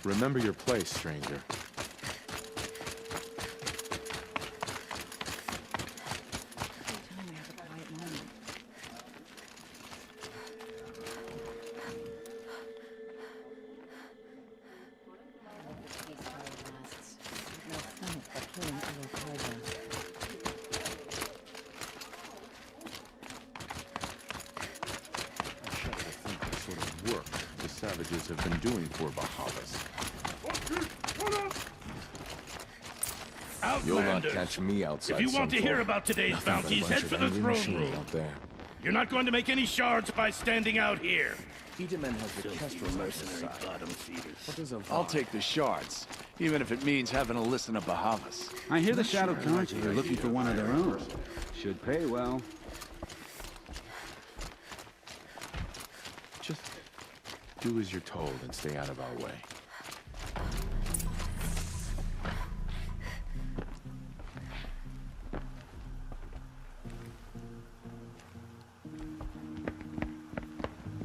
Remember your place, stranger. Savages have been doing for Bahavas. You'll not catch me outside. If you want to hear about today's bounties, head for the throne room. Out there. You're not going to make any shards by standing out here. Edaman has the Kestrel mercenary bottom feeders. What does a I'll take the shards, even if it means having to listen to Bahavas. I hear the Shadow Council are looking for one of their own. Should pay well. Just do as you're told and stay out of our way.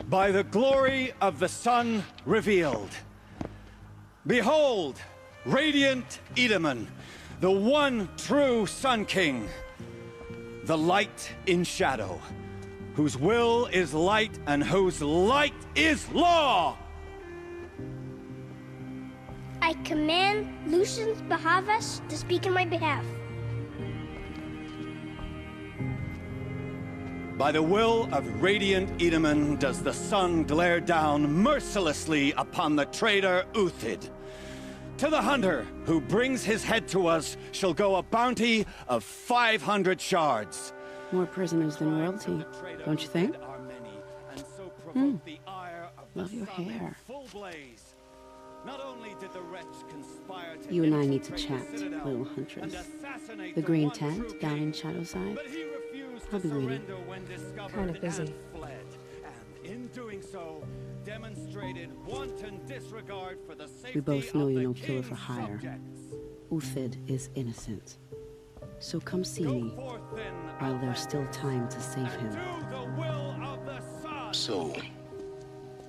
By the glory of the sun revealed. Behold, radiant Edaman, the one true Sun King. The light in shadow, whose will is light and whose light is law! I command Lucius Bahavas to speak in my behalf. By the will of radiant Edaman does the sun glare down mercilessly upon the traitor Uthid. To the hunter who brings his head to us shall go a bounty of 500 shards. More prisoners than royalty, don't you think? Love your hair. You and I need to chat, little huntress. The green tent down in Shadowside? I'll be waiting. Kind of busy. We both know you're no killer for hire. Uthid is innocent. So come see me, while there's still time to save him. So,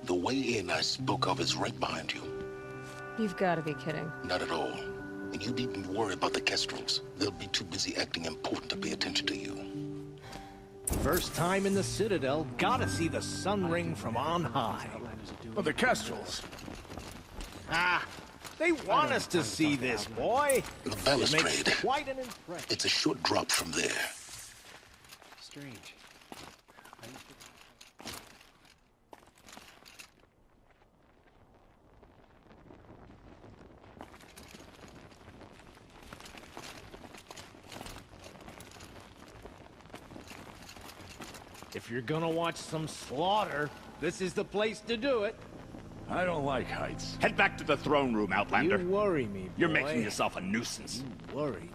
the way in I spoke of is right behind you. You've got to be kidding. Not at all. And you needn't worry about the Kestrels. They'll be too busy acting important to pay attention to you. First time in the Citadel, gotta see the sun ring from on high. Well, the Kestrels. Ah, they want us to see this, boy. The balustrade. Quite an impression. It's a short drop from there. Strange. If you're gonna watch some slaughter, this is the place to do it. I don't like heights. Head back to the throne room, Outlander. You worry me, boy. You're making yourself a nuisance. You worry me.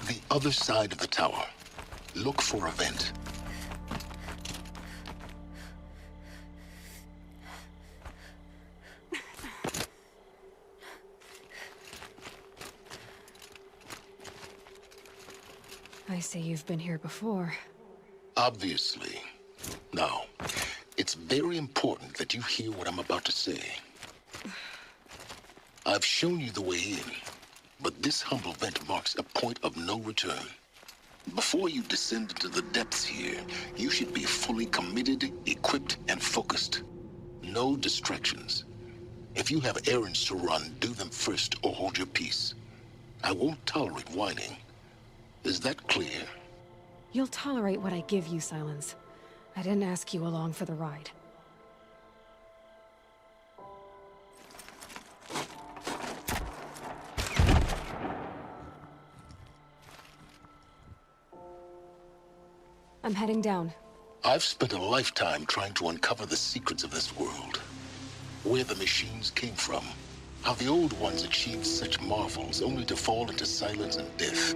The other side of the tower. Look for a vent. I see you've been here before. Obviously. Now, it's very important that you hear what I'm about to say. I've shown you the way in, but this humble vent marks a point of no return. Before you descend into the depths here, you should be fully committed, equipped, and focused. No distractions. If you have errands to run, do them first or hold your peace. I won't tolerate whining. Is that clear? You'll tolerate what I give you, Silence. I didn't ask you along for the ride. I'm heading down. I've spent a lifetime trying to uncover the secrets of this world. Where the machines came from. How the old ones achieved such marvels only to fall into silence and death.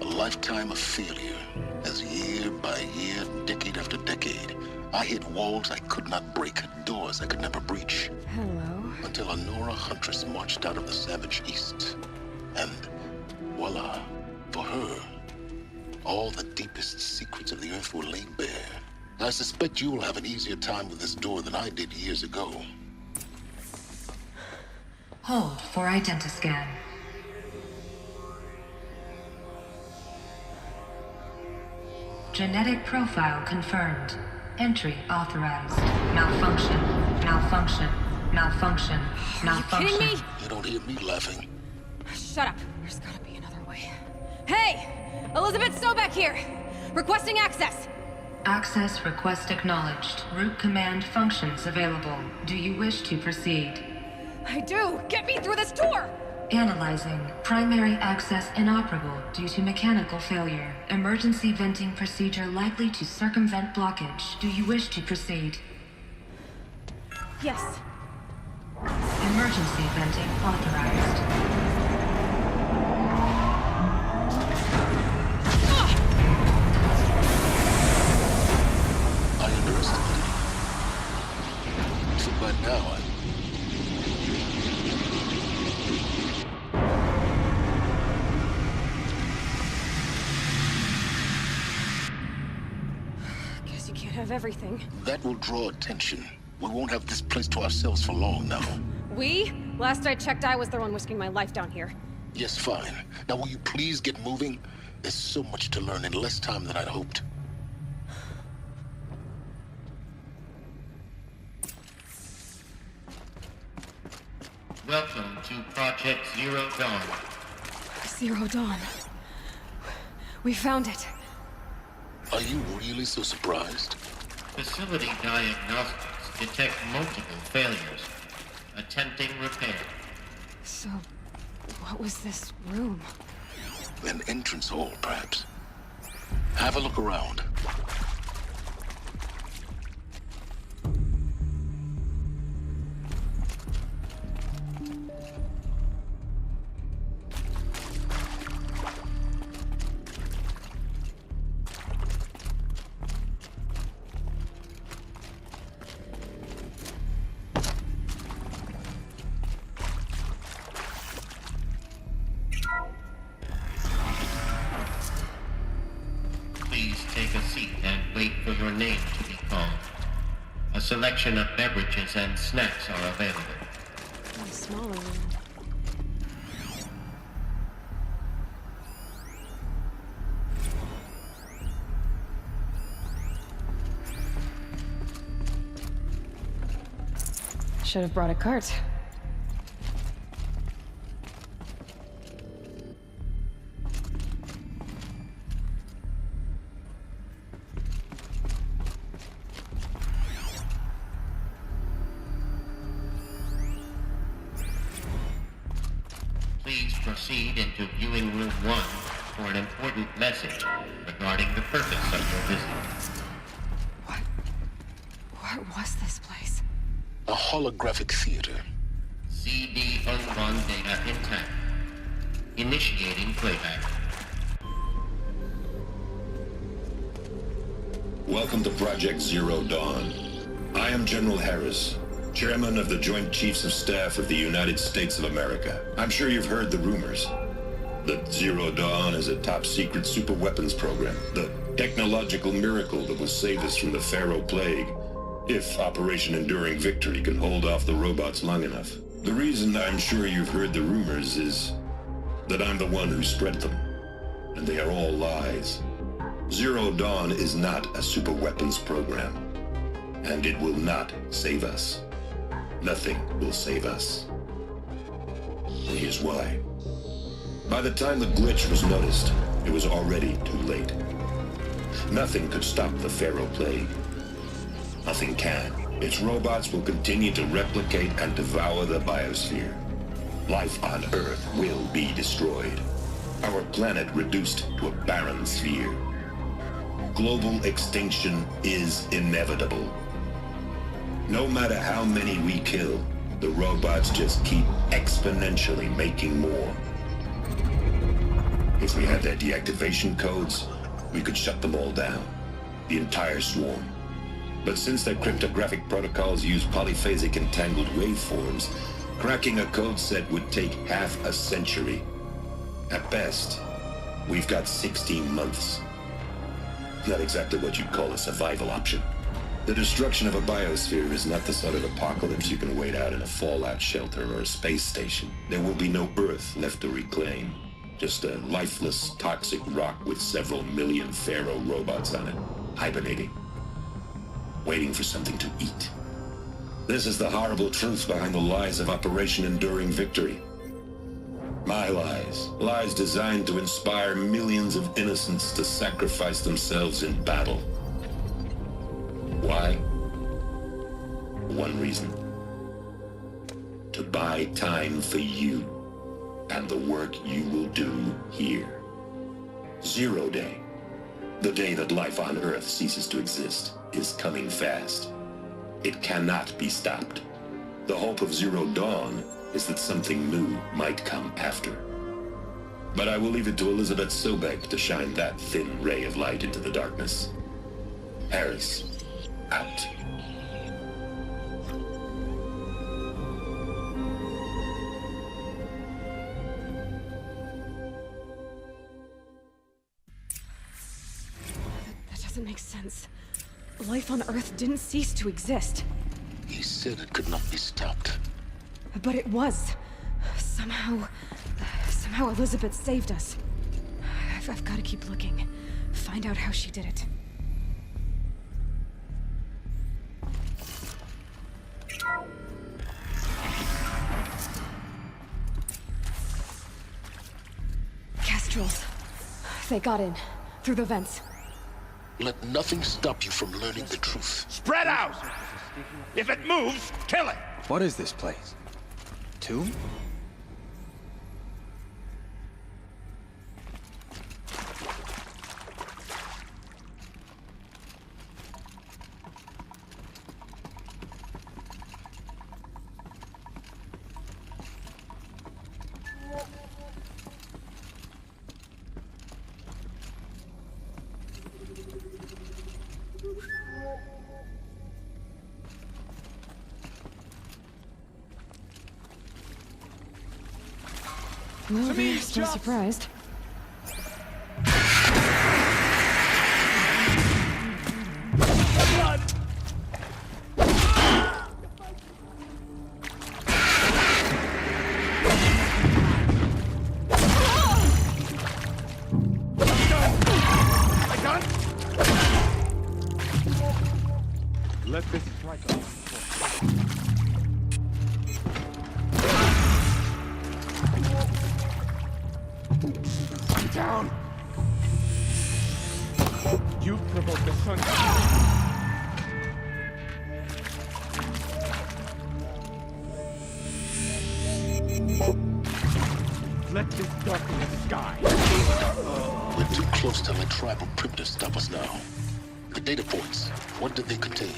A lifetime of failure, as year by year, decade after decade, I hit walls I could not break, doors I could never breach. Hello. Until a Nora huntress marched out of the savage east. And voila, for her, all the deepest secrets of the earth were laid bare. I suspect you will have an easier time with this door than I did years ago. Hold for identiscan. Genetic profile confirmed. Entry authorized. Malfunction. Malfunction. Malfunction. Malfunction. Are you kidding me? You don't hear me laughing. Shut up. There's gotta be another way. Hey! Elizabeth Sobek here! Requesting access! Access request acknowledged. Root command functions available. Do you wish to proceed? I do! Get me through this door! Analyzing. Primary access inoperable due to mechanical failure. Emergency venting procedure likely to circumvent blockage. Do you wish to proceed? Yes. Emergency venting authorized. I underestimated. So by now Guess you can't have everything. that will draw attention. We won't have this place to ourselves for long now. We? Last I checked, I was the one risking my life down here. Yes, fine. Now will you please get moving? There's so much to learn in less time than I'd hoped. Welcome to Project Zero Dawn. Zero Dawn. We found it. Are you really so surprised? Facility diagnostics detect multiple failures. Attempting repair. So, what was this room? An entrance hall, perhaps. Have a look around. Please take a seat and wait for your name to be called. A selection of beverages and snacks are available. A smaller room. Should have brought a cart. Please proceed into viewing room 1 for an important message regarding the purpose of your visit. What was this place? A holographic theater. CD overrun data intact. Initiating playback. Welcome to Project Zero Dawn. I am General Harris, Chairman of the Joint Chiefs of Staff of the United States of America. I'm sure you've heard the rumors that Zero Dawn is a top-secret superweapons program, the technological miracle that will save us from the Pharaoh Plague, if Operation Enduring Victory can hold off the robots long enough. The reason I'm sure you've heard the rumors is that I'm the one who spread them, and they are all lies. Zero Dawn is not a superweapons program, and it will not save us. Nothing will save us. And here's why. By the time the glitch was noticed, it was already too late. Nothing could stop the Pharaoh Plague. Nothing can. Its robots will continue to replicate and devour the biosphere. Life on Earth will be destroyed. Our planet reduced to a barren sphere. global extinction is inevitable. No matter how many we kill, the robots just keep exponentially making more. If we had their deactivation codes, we could shut them all down. The entire swarm. But since their cryptographic protocols use polyphasic entangled waveforms, cracking a code set would take half a century. At best, we've got 16 months. Not exactly what you'd call a survival option. The destruction of a biosphere is not the sort of apocalypse you can wait out in a fallout shelter or a space station. There will be no Earth left to reclaim. Just a lifeless, toxic rock with several million Pharaoh robots on it, hibernating, waiting for something to eat. This is the horrible truth behind the lies of Operation Enduring Victory. My lies. Lies designed to inspire millions of innocents to sacrifice themselves in battle. Why? One reason. To buy time for you and the work you will do here. Zero Day, the day that life on Earth ceases to exist, is coming fast. It cannot be stopped. The hope of Zero Dawn is that something new might come after. But I will leave it to Elizabeth Sobek to shine that thin ray of light into the darkness. Harris, out. That doesn't make sense. Life on Earth didn't cease to exist. He said it could not be stopped. But it was. Somehow Elizabeth saved us. I've got to keep looking. Find out how she did it. Kestrels. They got in. Through the vents. Let nothing stop you from learning the truth. Spread out! If it moves, kill it! What is this place? Tomb? Well, they're still surprised. Let this strike us. Down! You provoked the sun. Let this darken the sky. We're too close to let tribal primitives stop us now. The data points, what did they contain?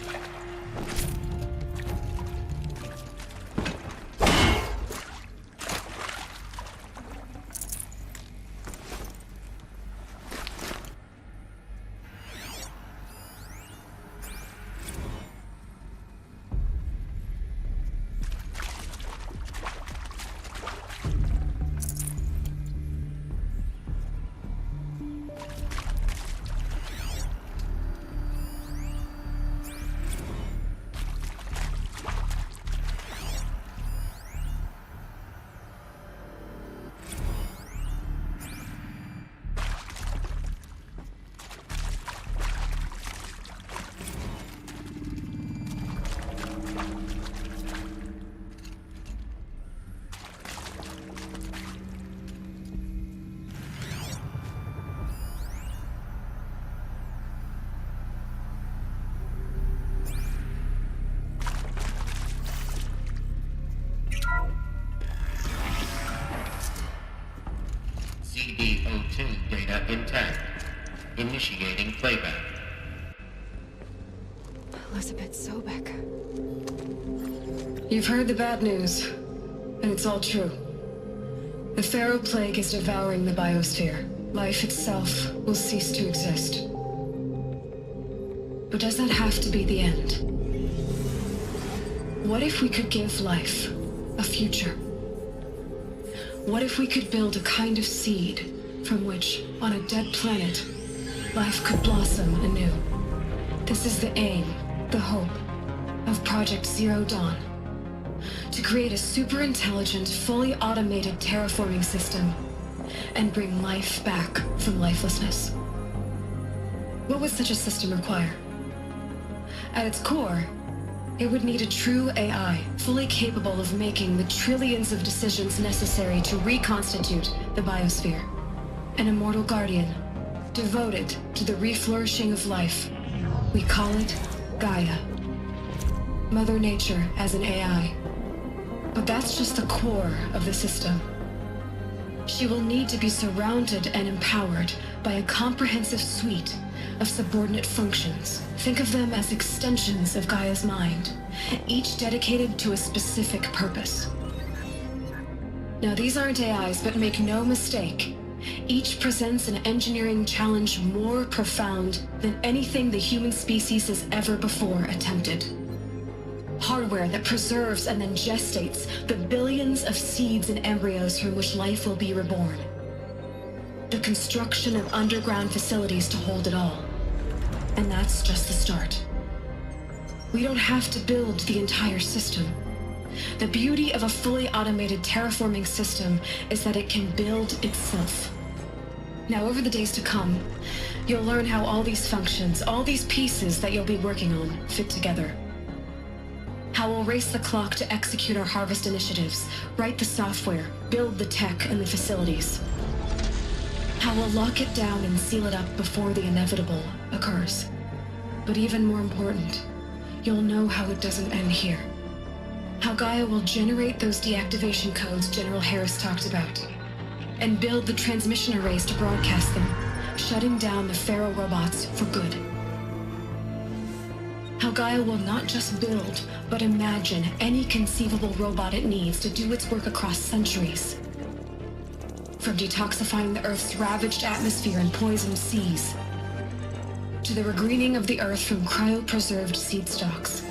CD02 data intact. Initiating playback. Elizabeth Sobek. You've heard the bad news, and it's all true. The Pharaoh Plague is devouring the biosphere. Life itself will cease to exist. But does that have to be the end? What if we could give life a future? What if we could build a kind of seed from which, on a dead planet, life could blossom anew? This is the aim, the hope, of Project Zero Dawn. To create a super-intelligent, fully automated terraforming system and bring life back from lifelessness. What would such a system require? At its core, it would need a true AI, fully capable of making the trillions of decisions necessary to reconstitute the biosphere. An immortal guardian, devoted to the reflourishing of life. We call it Gaia. Mother Nature as an AI. But that's just the core of the system. She will need to be surrounded and empowered by a comprehensive suite of subordinate functions. Think of them as extensions of Gaia's mind, each dedicated to a specific purpose. Now, these aren't AIs, but make no mistake, each presents an engineering challenge more profound than anything the human species has ever before attempted. Hardware that preserves and then gestates the billions of seeds and embryos from which life will be reborn. The construction of underground facilities to hold it all. And that's just the start. We don't have to build the entire system. The beauty of a fully automated terraforming system is that it can build itself. Now, over the days to come, you'll learn how all these functions, all these pieces that you'll be working on, fit together. How we'll race the clock to execute our harvest initiatives, write the software, build the tech and the facilities. How we'll lock it down and seal it up before the inevitable occurs. But even more important, you'll know how it doesn't end here. How Gaia will generate those deactivation codes General Harris talked about, and build the transmission arrays to broadcast them, shutting down the Pharaoh robots for good. How Gaia will not just build, but imagine any conceivable robot it needs to do its work across centuries. From detoxifying the Earth's ravaged atmosphere and poisoned seas, to the regreening of the Earth from cryopreserved seed stalks,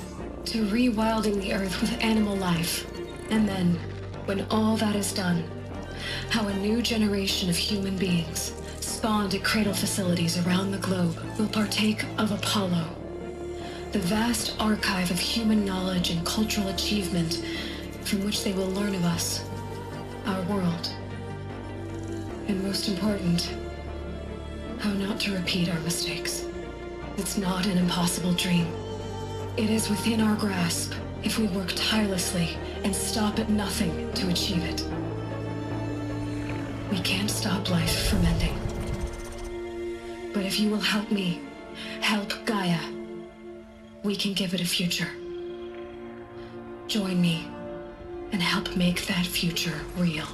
to rewilding the Earth with animal life. And then, when all that is done, how a new generation of human beings, spawned at cradle facilities around the globe, will partake of Apollo, the vast archive of human knowledge and cultural achievement from which they will learn of us, our world. And most important, how not to repeat our mistakes. It's not an impossible dream. It is within our grasp if we work tirelessly and stop at nothing to achieve it. We can't stop life from ending. But if you will help me, help Gaia, we can give it a future. Join me and help make that future real.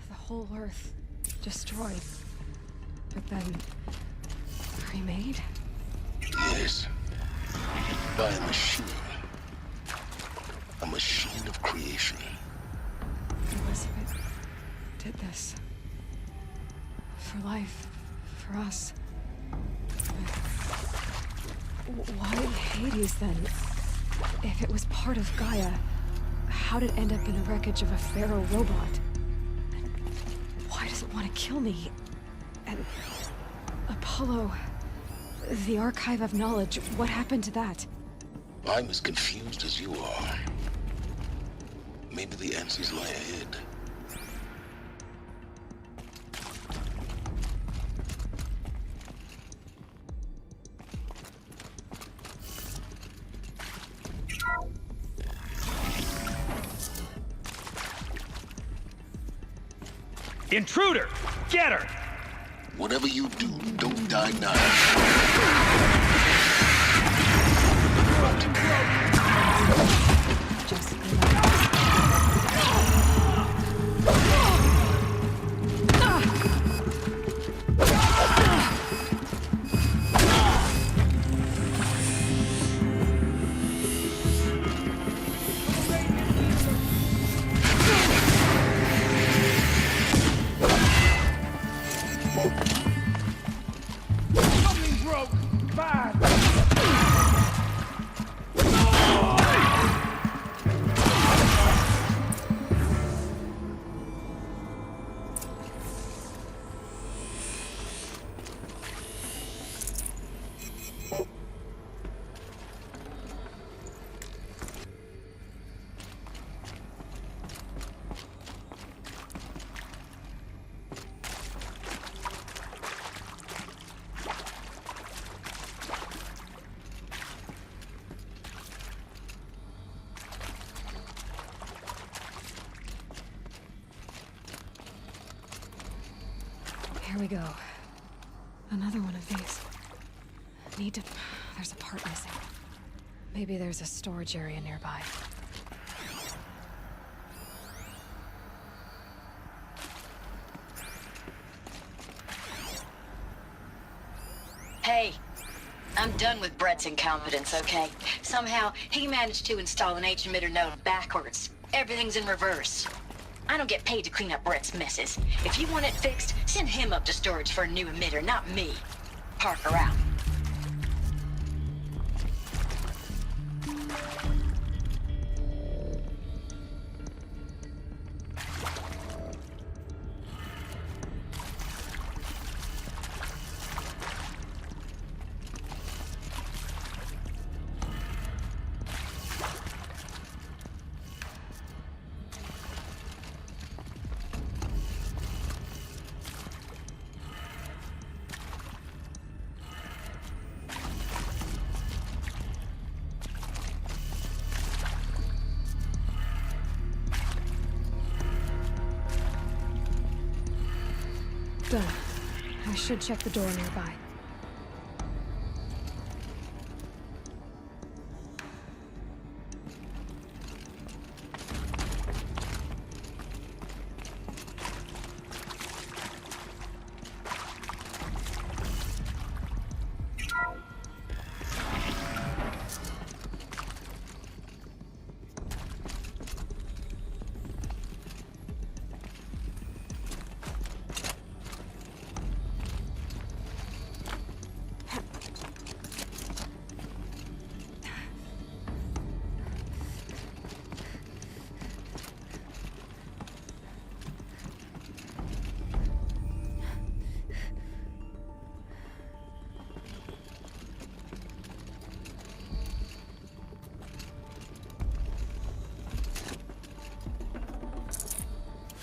The whole Earth destroyed, but then remade? Yes. By a machine. A machine of creation. Elizabeth did this. For life. For us. Why Hades, then? If it was part of Gaia, how did it end up in the wreckage of a Pharaoh robot? And why does it want to kill me? And Apollo, the archive of knowledge, what happened to that? I'm as confused as you are. Maybe the answers lie ahead. Intruder! Get her! Whatever you do, don't die now. Just Here we go. Another one of these. Need to... There's a part missing. Maybe there's a storage area nearby. Hey, I'm done with Brett's incompetence, okay? Somehow, he managed to install an H-emitter node backwards. Everything's in reverse. I don't get paid to clean up Brett's messes. If you want it fixed, send him up to storage for a new emitter, not me. Parker out. Done. I should check the door nearby.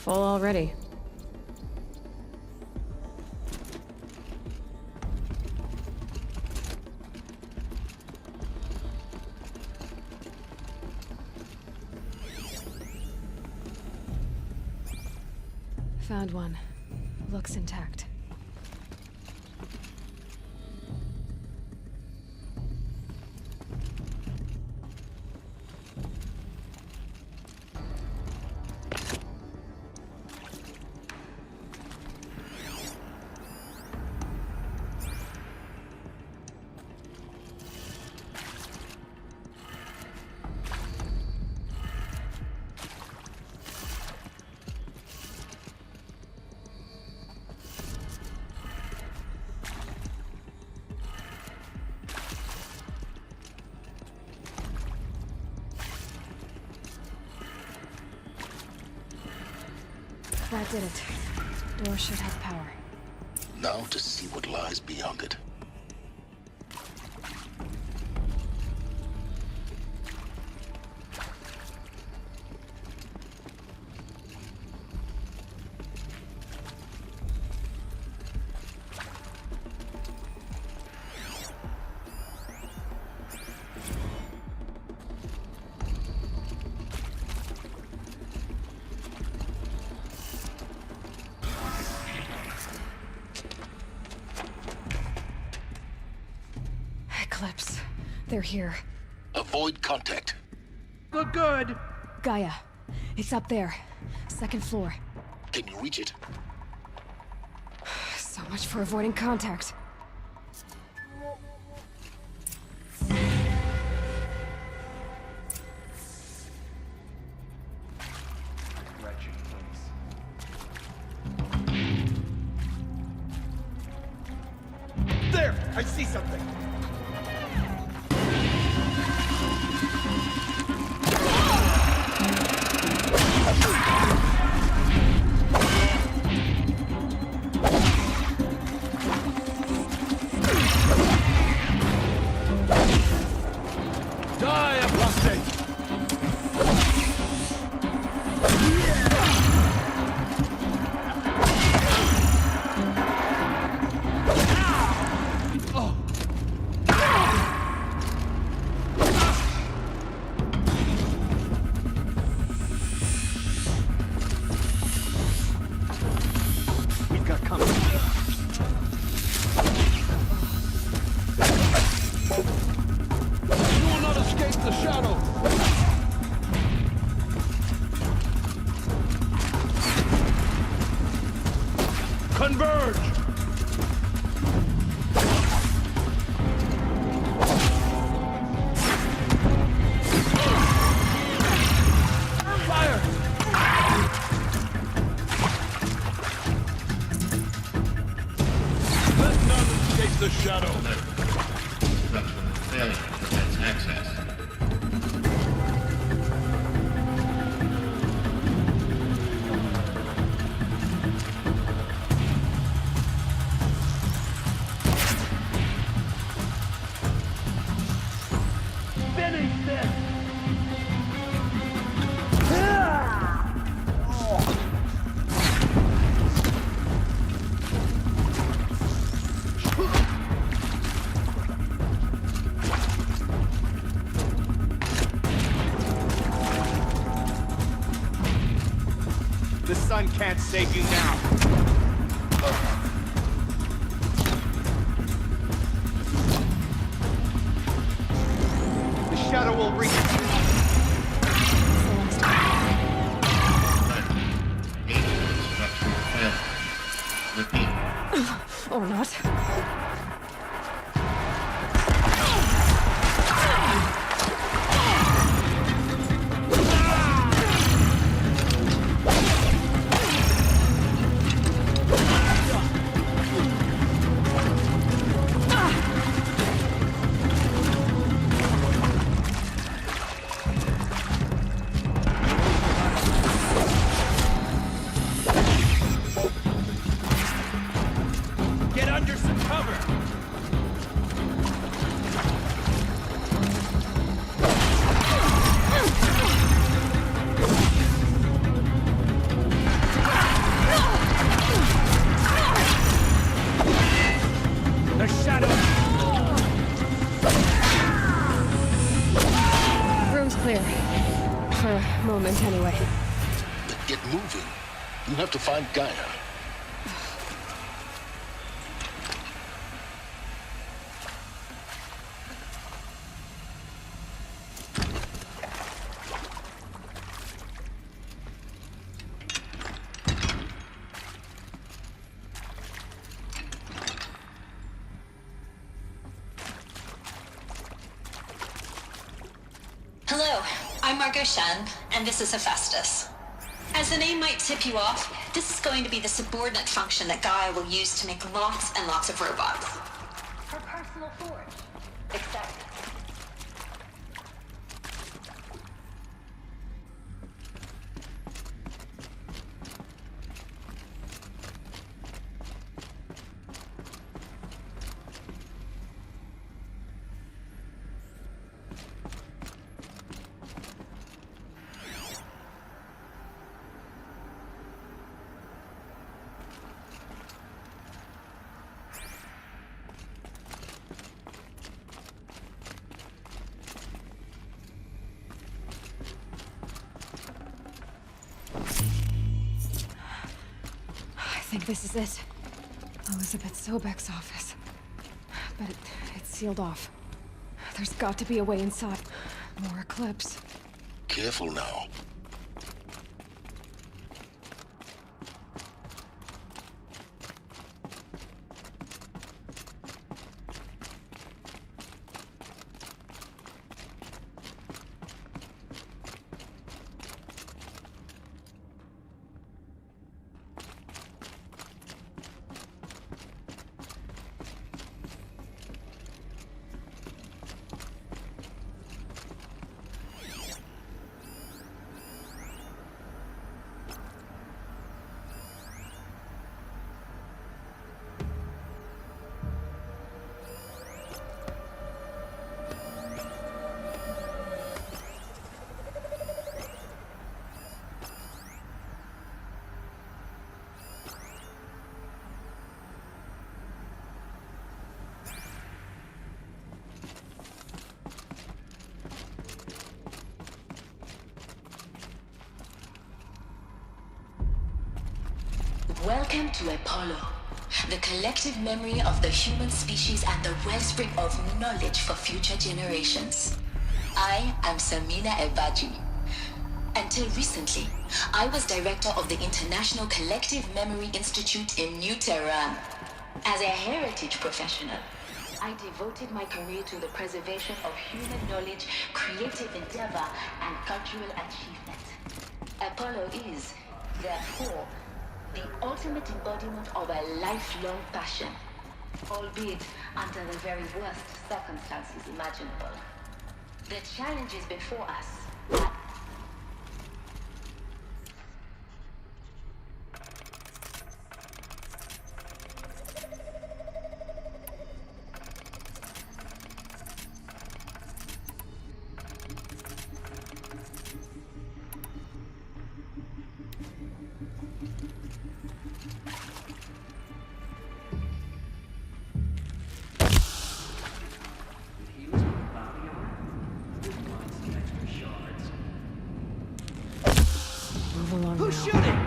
Full already. Found one. Looks intact. That did it. Door should have power. Now to see what lies beyond it. Eclipse. They're here. Avoid contact. Look good! Gaia. It's up there. Second floor. Can you reach it? So much for avoiding contact. There! I see something! Die, apostate! ability prevents access. Finish this! The sun can't save you now. The shadow will reach. Repeat. Or not. Get under some cover! The shadow! Room's clear. For a moment, anyway. Then get moving. You have to find Gaia. Hello, I'm Margot Shan, and this is Hephaestus. As the name might tip you off, this is going to be the subordinate function that Gaia will use to make lots and lots of robots. Her personal forge. Except... I think this is it. Elizabeth Sobek's office. But it's sealed off. There's got to be a way inside. More Eclipse. Careful now. Welcome to Apollo, the collective memory of the human species and the wellspring of knowledge for future generations. I am Samina Ebaji. Until recently, I was director of the International Collective Memory Institute in New Tehran. As a heritage professional, I devoted my career to the preservation of human knowledge, creative endeavor, and cultural achievement. Apollo is, therefore, the ultimate embodiment of a lifelong passion. albeit under the very worst circumstances imaginable. The challenge is before us. Who's shooting?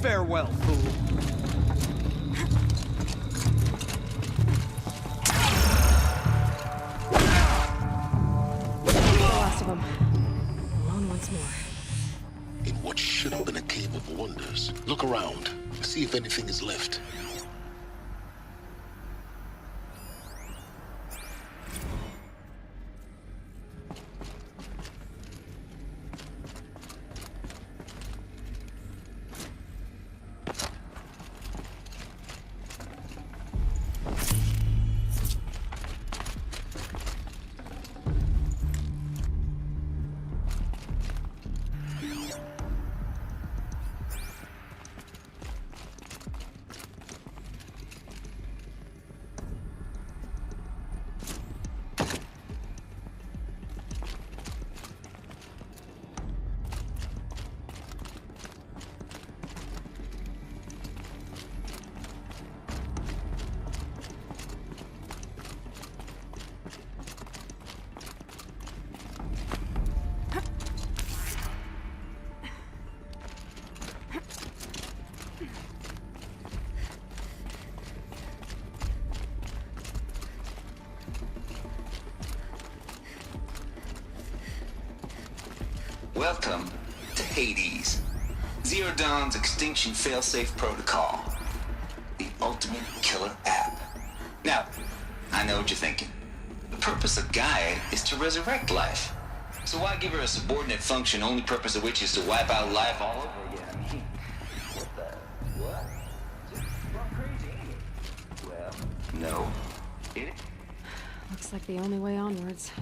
Farewell, fool. The last of them. Alone once more. In what should have been a cave of wonders. Look around. See if anything is left. Welcome to Hades. Zero Dawn's extinction failsafe protocol. The ultimate killer app. Now, I know what you're thinking. The purpose of Gaia is to resurrect life. So why give her a subordinate function, only purpose of which is to wipe out life all over again? I mean, what the... what? Just run crazy, ain't it? Well, no. It... Looks like the only way onwards.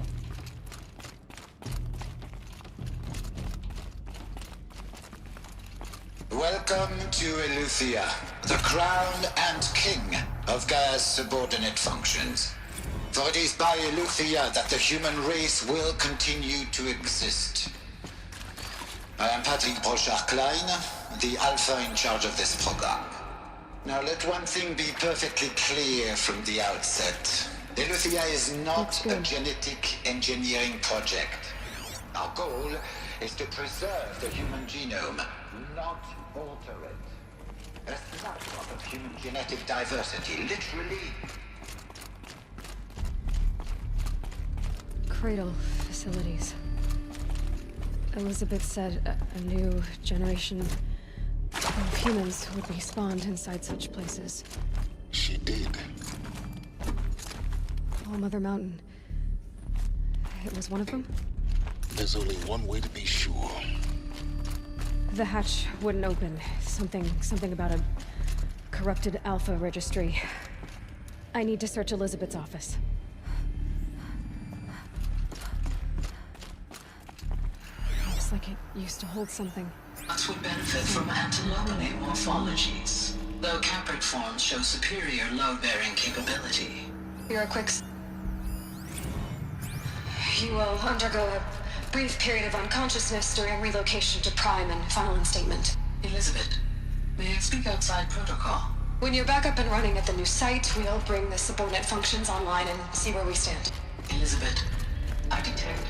Welcome to Eleuthia, the crown and king of Gaia's subordinate functions. For it is by Eleuthia that the human race will continue to exist. I am Patrick Brochard-Klein, the alpha in charge of this program. Now let one thing be perfectly clear from the outset. Eleuthia is not a genetic engineering project. Our goal is to preserve the human genome, not alter it. A snapshot of human genetic diversity, literally. Cradle facilities. Elizabeth said a new generation of humans would be spawned inside such places. She did. All Mother Mountain. It was one of them? There's only one way to be sure. The hatch wouldn't open. Something about a corrupted Alpha registry. I need to search Elizabeth's office. Looks like it used to hold something. Us would benefit from antilope morphologies, though Caprid forms show superior load-bearing capability. You're a quick... You will undergo a brief period of unconsciousness during relocation to Prime and final instatement. Elizabeth, may I speak outside protocol? When you're back up and running at the new site, we'll bring the subordinate functions online and see where we stand. Elizabeth, I detect.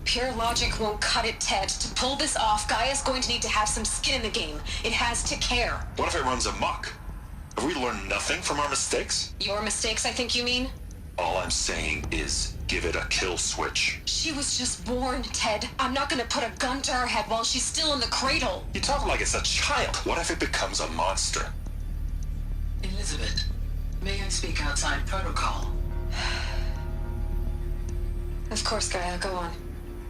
Pure logic won't cut it, Ted. To pull this off, Gaia's going to need to have some skin in the game. It has to care. What if it runs amok? Have we learned nothing from our mistakes? Your mistakes, I think you mean? All I'm saying is, give it a kill switch. She was just born, Ted. I'm not gonna put a gun to her head while she's still in the cradle. You talk like it's a child. What if it becomes a monster? Elizabeth, may I speak outside protocol? Of course, Gaia, go on.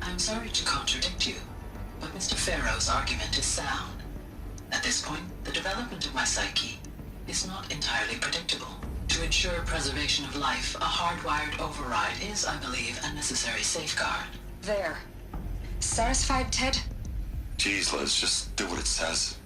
I'm sorry to contradict you, but Mr. Farrow's argument is sound. At this point, the development of my psyche is not entirely predictable. To ensure preservation of life, a hardwired override is, I believe, a necessary safeguard. There. Satisfied, Ted? Jeez, Liz, just do what it says.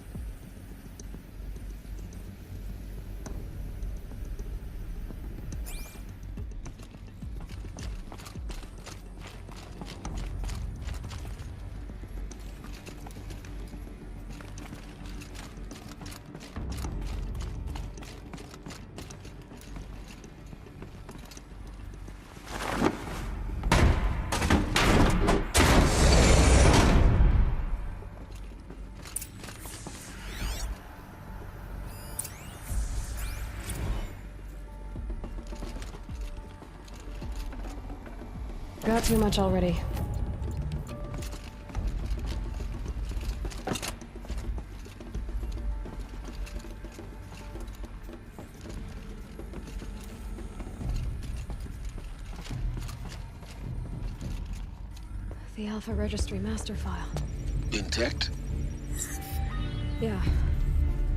Got too much already. The Alpha Registry master file. Intact? Yeah.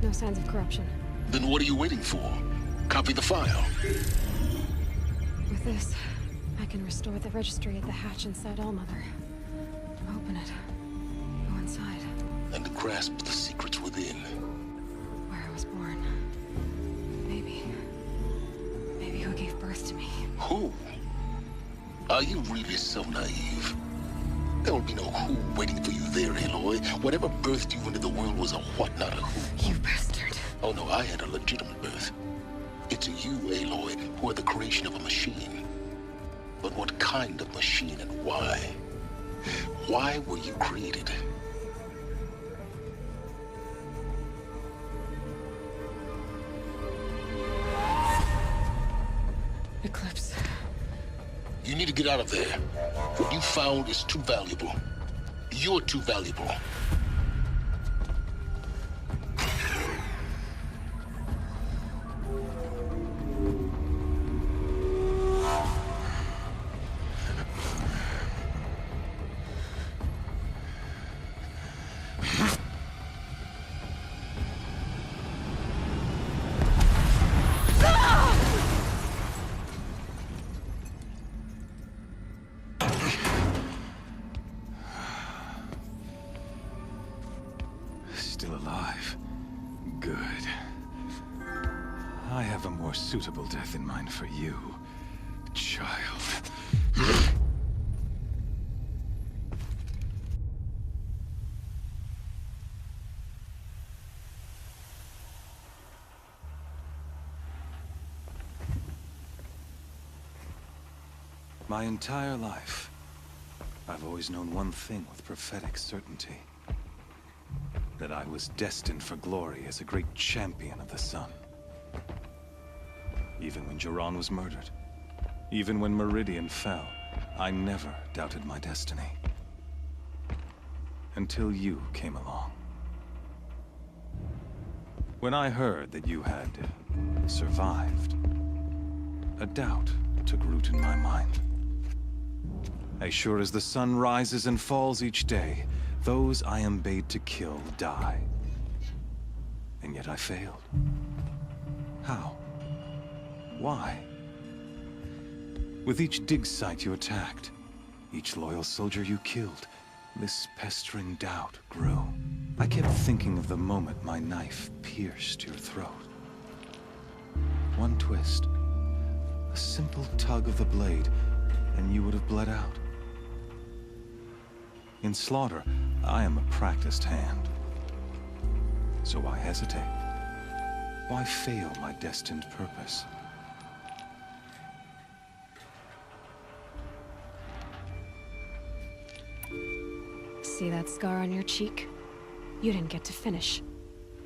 No signs of corruption. Then what are you waiting for? Copy the file. With this, I can restore the registry at the hatch inside Allmother. Open it. Go inside. And grasp the secrets within. Where I was born. Maybe who gave birth to me. Who? Are you really so naive? There will be no who waiting for you there, Aloy. Whatever birthed you into the world was a what, not a who. You bastard. Oh no, I had a legitimate birth. It's you, Aloy, who are the creation of a machine. But what kind of machine and why? Why were you created? Eclipse. You need to get out of there. What you found is too valuable. You're too valuable. Still alive. Good. I have a more suitable death in mind for you, child. My entire life, I've always known one thing with prophetic certainty. That I was destined for glory as a great champion of the sun. Even when Jiran was murdered, even when Meridian fell, I never doubted my destiny. Until you came along. When I heard that you had survived, a doubt took root in my mind. As sure as the sun rises and falls each day, those I am bade to kill die. And yet I failed. How? Why? With each dig site you attacked, each loyal soldier you killed, this pestering doubt grew. I kept thinking of the moment my knife pierced your throat. One twist, a simple tug of the blade, and you would have bled out. In slaughter, I am a practiced hand. So why hesitate? Why fail my destined purpose? See that scar on your cheek? You didn't get to finish.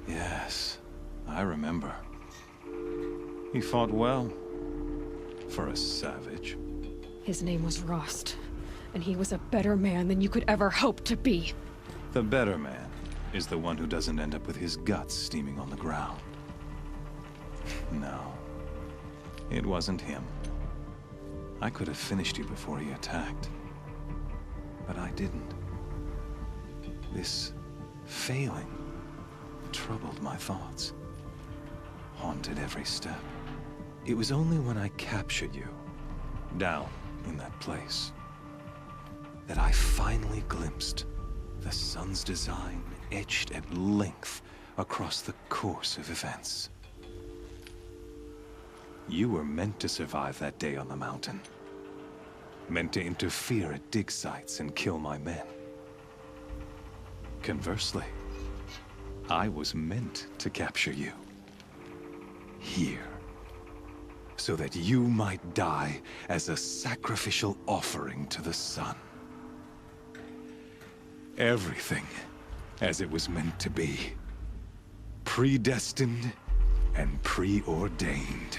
Yes, I remember. He fought well, for a savage. His name was Rost, and he was a better man than you could ever hope to be. The better man is the one who doesn't end up with his guts steaming on the ground. No, it wasn't him. I could have finished you before he attacked, but I didn't. This failing troubled my thoughts, haunted every step. It was only when I captured you, down in that place, that I finally glimpsed the sun's design etched at length across the course of events. You were meant to survive that day on the mountain. Meant to interfere at dig sites and kill my men. Conversely, I was meant to capture you. Here. So that you might die as a sacrificial offering to the sun. Everything as it was meant to be. Predestined and preordained.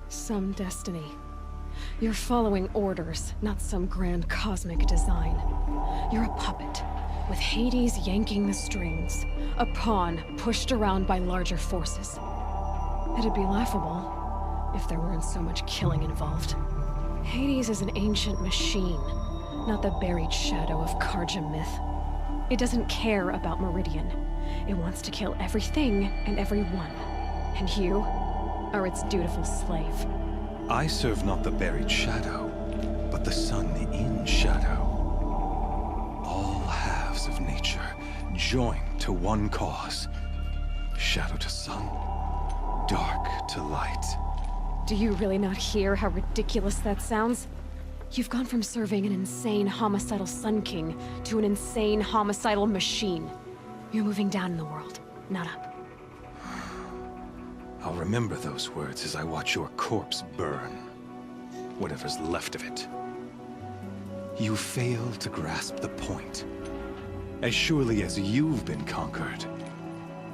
Some destiny. You're following orders, not some grand cosmic design. You're a puppet, with Hades yanking the strings, a pawn pushed around by larger forces. It'd be laughable if there weren't so much killing involved. Hades is an ancient machine, not the buried shadow of Karja myth. It doesn't care about Meridian. It wants to kill everything and everyone. And you are its dutiful slave. I serve not the buried shadow, but the sun in shadow. All halves of nature joined to one cause. Shadow to sun, dark to light. Do you really not hear how ridiculous that sounds? You've gone from serving an insane homicidal Sun King to an insane homicidal machine. You're moving down in the world, not up. I'll remember those words as I watch your corpse burn. Whatever's left of it. You fail to grasp the point. As surely as you've been conquered,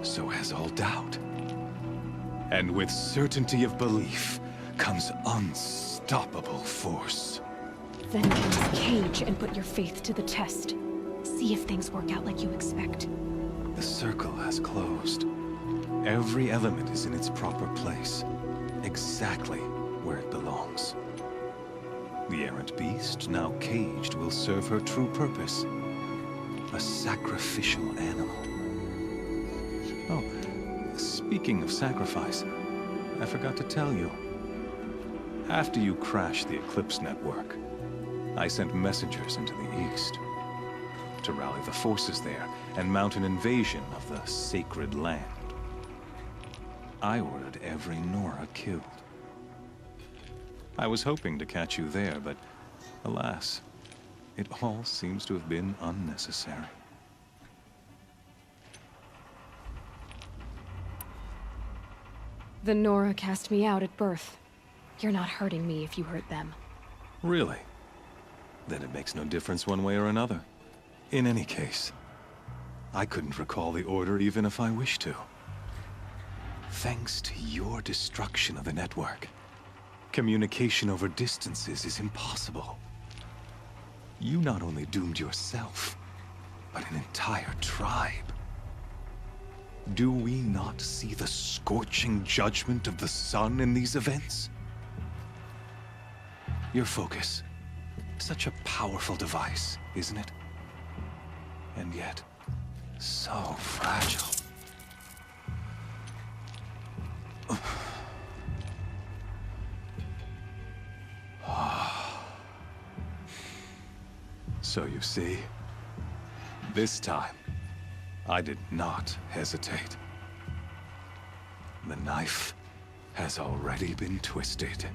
so has all doubt. And with certainty of belief comes unstoppable force. Then use Cage and put your faith to the test. See if things work out like you expect. The circle has closed. Every element is in its proper place, exactly where it belongs. The errant beast, now caged, will serve her true purpose. A sacrificial animal. Oh, speaking of sacrifice, I forgot to tell you. After you crashed the Eclipse network, I sent messengers into the east to rally the forces there and mount an invasion of the sacred land. I ordered every Nora killed. I was hoping to catch you there, but alas, it all seems to have been unnecessary. The Nora cast me out at birth. You're not hurting me if you hurt them. Really? Then it makes no difference one way or another. In any case, I couldn't recall the order even if I wished to. Thanks to your destruction of the network, communication over distances is impossible. You not only doomed yourself, but an entire tribe. Do we not see the scorching judgment of the sun in these events? Your focus, such a powerful device, isn't it? And yet, so fragile. So you see, this time, I did not hesitate. The knife has already been twisted.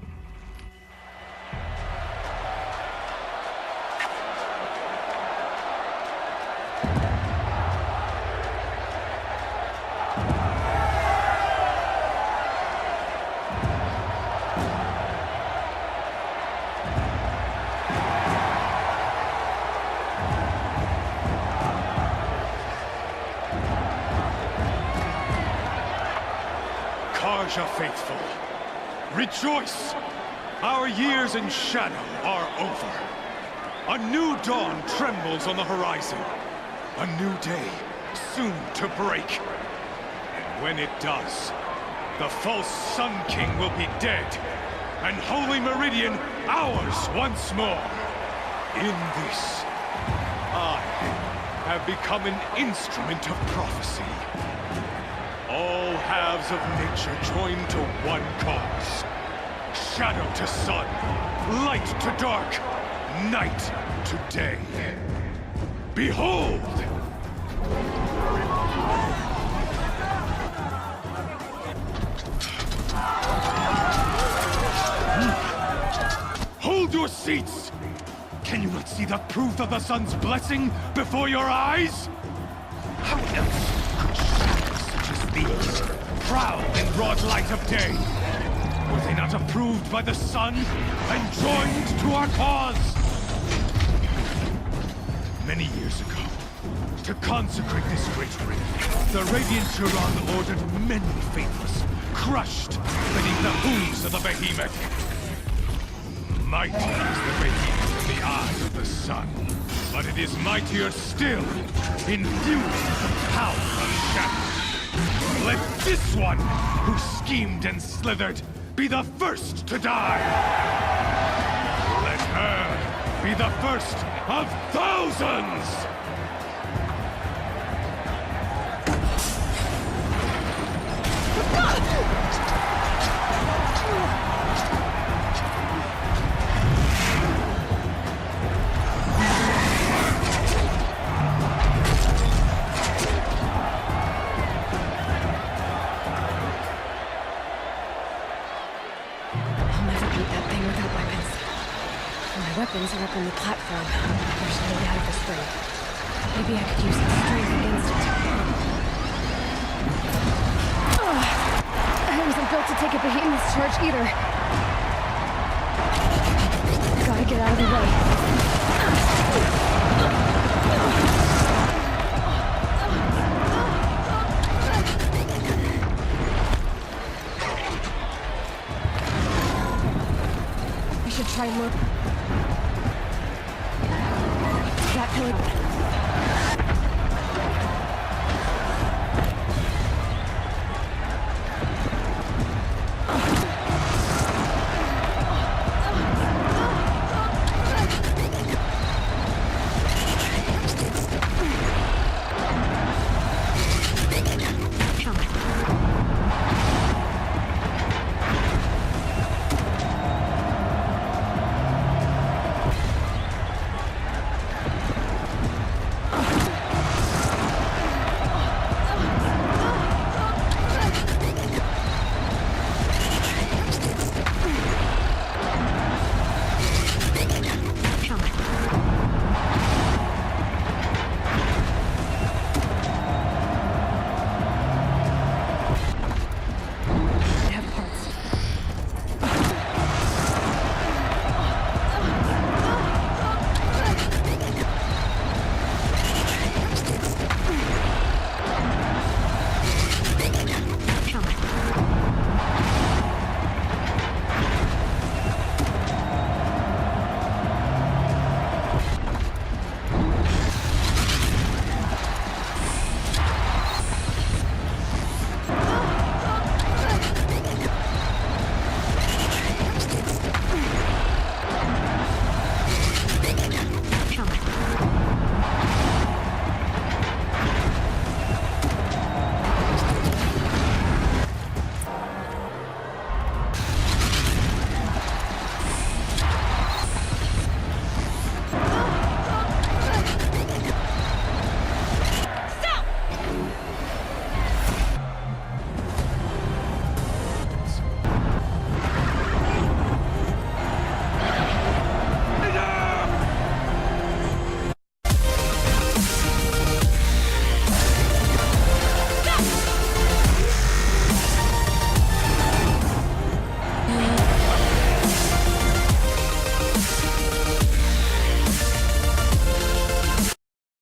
Karja faithful, rejoice! Our years in shadow are over. A new dawn trembles on the horizon. A new day soon to break. And when it does, the false Sun King will be dead, and Holy Meridian ours once more. In this, I have become an instrument of prophecy. All halves of nature join to one cause. Shadow to sun, light to dark, night to day. Behold! Hold your seats! Can you not see the proof of the sun's blessing before your eyes? How else could shadows such as these prowl in broad light of day? Were they not approved by the sun and joined to our cause? Many years ago, to consecrate this great ring, the Radiant Turan ordered many faithless, crushed beneath the hooves of the behemoth. Mighty is the behemoth in the eyes of the sun, but it is mightier still, infused with the power of shadow. Let this one, who schemed and slithered, be the first to die! Let her be the first of thousands! Weapons are up on the platform. There's no way out of this ring. Maybe I could use its strength against it. I wasn't built to take a behemoth's charge either. Gotta get out of the way. I should try and look. That pillar.